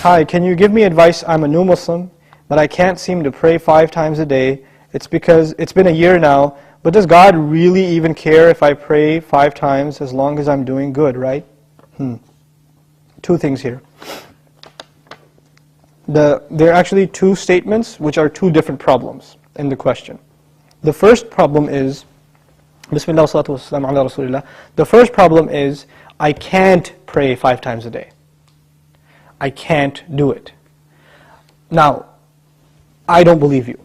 Hi, can you give me advice? I'm a new Muslim, but I can't seem to pray 5 times a day. It's because it's been a year now, but does God really even care if I pray 5 times as long as I'm doing good, right? Two things here. There are actually 2 statements which are 2 different problems in the question. The first problem is, Bismillah wa salatu wa salam ala Rasulillah. The first problem is, I can't pray 5 times a day. I can't do it. Now, I don't believe you.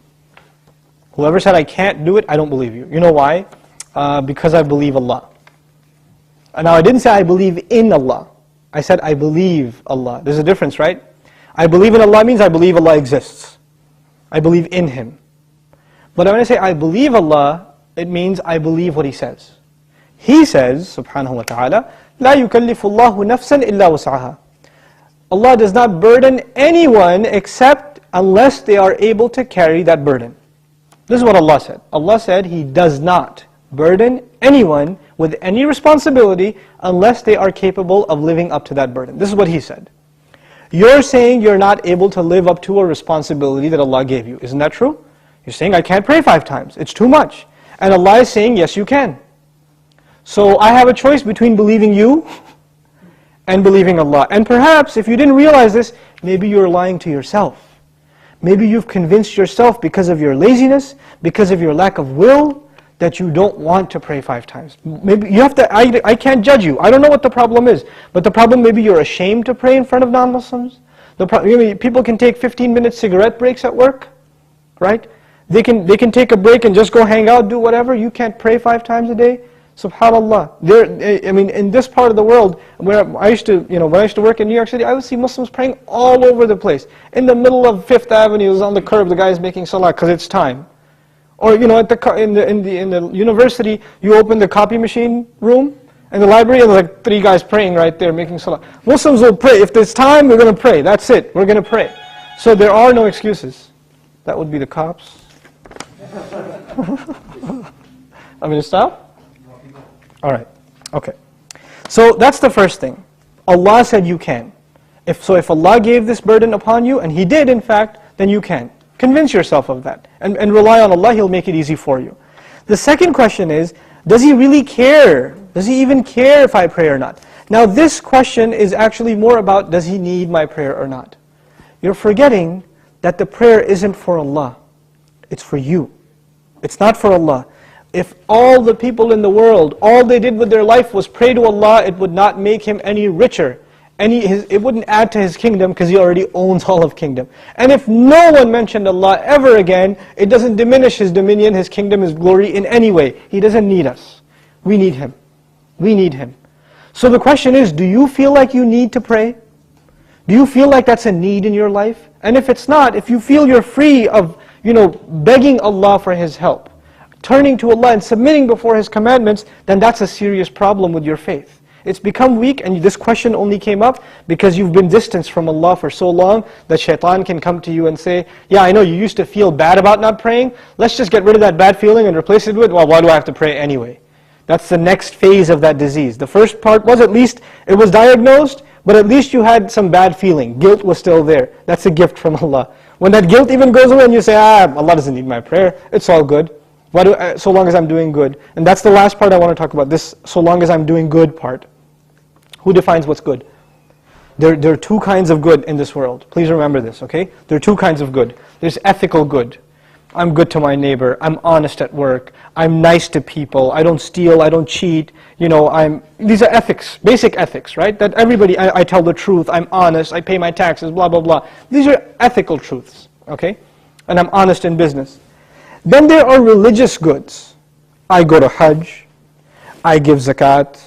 Whoever said I can't do it, I don't believe you. You know why? Because I believe Allah. Now, I didn't say I believe in Allah. I said I believe Allah. There's a difference, right? I believe in Allah means I believe Allah exists. I believe in Him. But when I say I believe Allah, it means I believe what He says. He says, subhanahu wa ta'ala, لا يكلف الله نفسا إلا وسعها. Allah does not burden anyone except unless they are able to carry that burden. This is what Allah said. Allah said He does not burden anyone with any responsibility unless they are capable of living up to that burden. This is what He said. You're saying you're not able to live up to a responsibility that Allah gave you. Isn't that true? You're saying, I can't pray 5 times. It's too much. And Allah is saying, yes, you can. So I have a choice between believing you and believing Allah. And perhaps, if you didn't realize this, maybe you're lying to yourself. Maybe you've convinced yourself because of your laziness, because of your lack of will, that you don't want to pray 5 times. Maybe you have to, I can't judge you. I don't know what the problem is. But the problem, maybe you're ashamed to pray in front of non-Muslims. People can take 15-minute cigarette breaks at work, right? They can take a break and just go hang out, do whatever. You can't pray 5 times a day. SubhanAllah. In this part of the world, where when I used to work in New York City, I would see Muslims praying all over the place. In the middle of 5th Avenue, on the curb, the guy is making salah because it's time. Or in the university, you open the copy machine room in the library, and there's like 3 guys praying right there, making salah. Muslims will pray. If there's time, we're going to pray. That's it. We're going to pray. So there are no excuses. That would be the cops. I'm going to stop? All right. Okay. So that's the first thing. Allah said you can. If Allah gave this burden upon you, and He did in fact, then you can. Convince yourself of that. And rely on Allah, He'll make it easy for you. The second question is, does He really care? Does He even care if I pray or not? Now this question is actually more about, does He need my prayer or not? You're forgetting that the prayer isn't for Allah. It's for you. It's not for Allah. If all the people in the world, all they did with their life was pray to Allah, it would not make Him any richer. It wouldn't add to His kingdom because He already owns all of kingdom. And if no one mentioned Allah ever again, it doesn't diminish His dominion, His kingdom, His glory in any way. He doesn't need us. We need Him. We need Him. So the question is, do you feel like you need to pray? Do you feel like that's a need in your life? And if it's not, if you feel you're free of begging Allah for His help, turning to Allah and submitting before His commandments, then that's a serious problem with your faith. It's become weak, and this question only came up because you've been distanced from Allah for so long that shaitan can come to you and say, yeah, I know you used to feel bad about not praying, let's just get rid of that bad feeling and replace it with, well, why do I have to pray anyway? That's the next phase of that disease. The first part was at least, it was diagnosed, but at least you had some bad feeling. Guilt was still there. That's a gift from Allah. When that guilt even goes away and you say, Allah doesn't need my prayer, it's all good. So long as I'm doing good. And that's the last part I want to talk about, this so long as I'm doing good part. Who defines what's good? There are 2 kinds of good in this world. Please remember this, okay? There are 2 kinds of good. There's ethical good. I'm good to my neighbor. I'm honest at work. I'm nice to people. I don't steal. I don't cheat. These are ethics, basic ethics, right? That everybody, I tell the truth. I'm honest. I pay my taxes, blah, blah, blah. These are ethical truths, okay? And I'm honest in business. Then there are religious goods. I go to Hajj. I give zakat.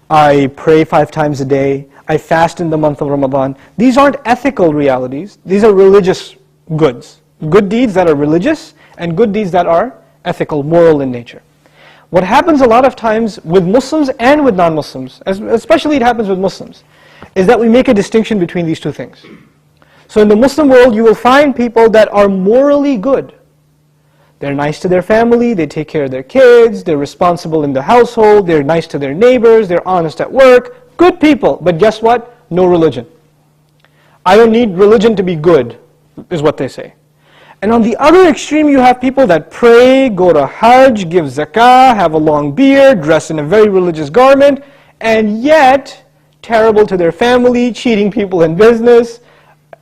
I pray 5 times a day. I fast in the month of Ramadan. These aren't ethical realities. These are religious goods. Good deeds that are religious and good deeds that are ethical, moral in nature. What happens a lot of times with Muslims and with non-Muslims, especially it happens with Muslims, is that we make a distinction between these 2 things. So in the Muslim world, you will find people that are morally good. They're nice to their family, they take care of their kids, they're responsible in the household, they're nice to their neighbors, they're honest at work, good people, but guess what? No religion. I don't need religion to be good, is what they say. And on the other extreme, you have people that pray, go to Hajj, give zakah, have a long beard, dress in a very religious garment, and yet terrible to their family, cheating people in business,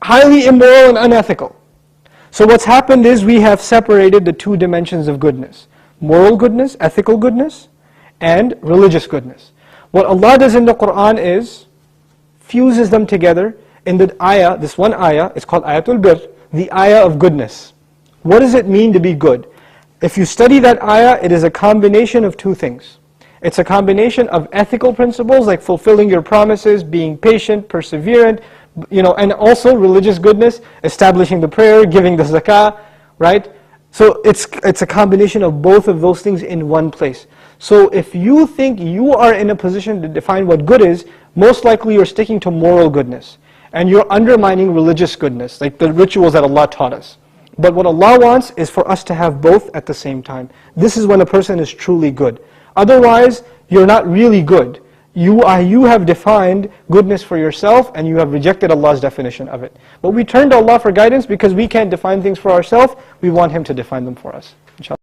highly immoral and unethical. So what's happened is we have separated the two dimensions of goodness. Moral goodness, ethical goodness, and religious goodness. What Allah does in the Qur'an is fuses them together in the ayah, this one ayah, it's called Ayatul Bir, the ayah of goodness. What does it mean to be good? If you study that ayah, it is a combination of two things. It's a combination of ethical principles like fulfilling your promises, being patient, perseverant, and also religious goodness, establishing the prayer, giving the zakah, right? So it's a combination of both of those things in one place. So if you think you are in a position to define what good is, most likely you're sticking to moral goodness. And you're undermining religious goodness, like the rituals that Allah taught us. But what Allah wants is for us to have both at the same time. This is when a person is truly good. Otherwise, you're not really good. You have defined goodness for yourself and you have rejected Allah's definition of it. But we turn to Allah for guidance because we can't define things for ourselves. We want Him to define them for us. Inshallah.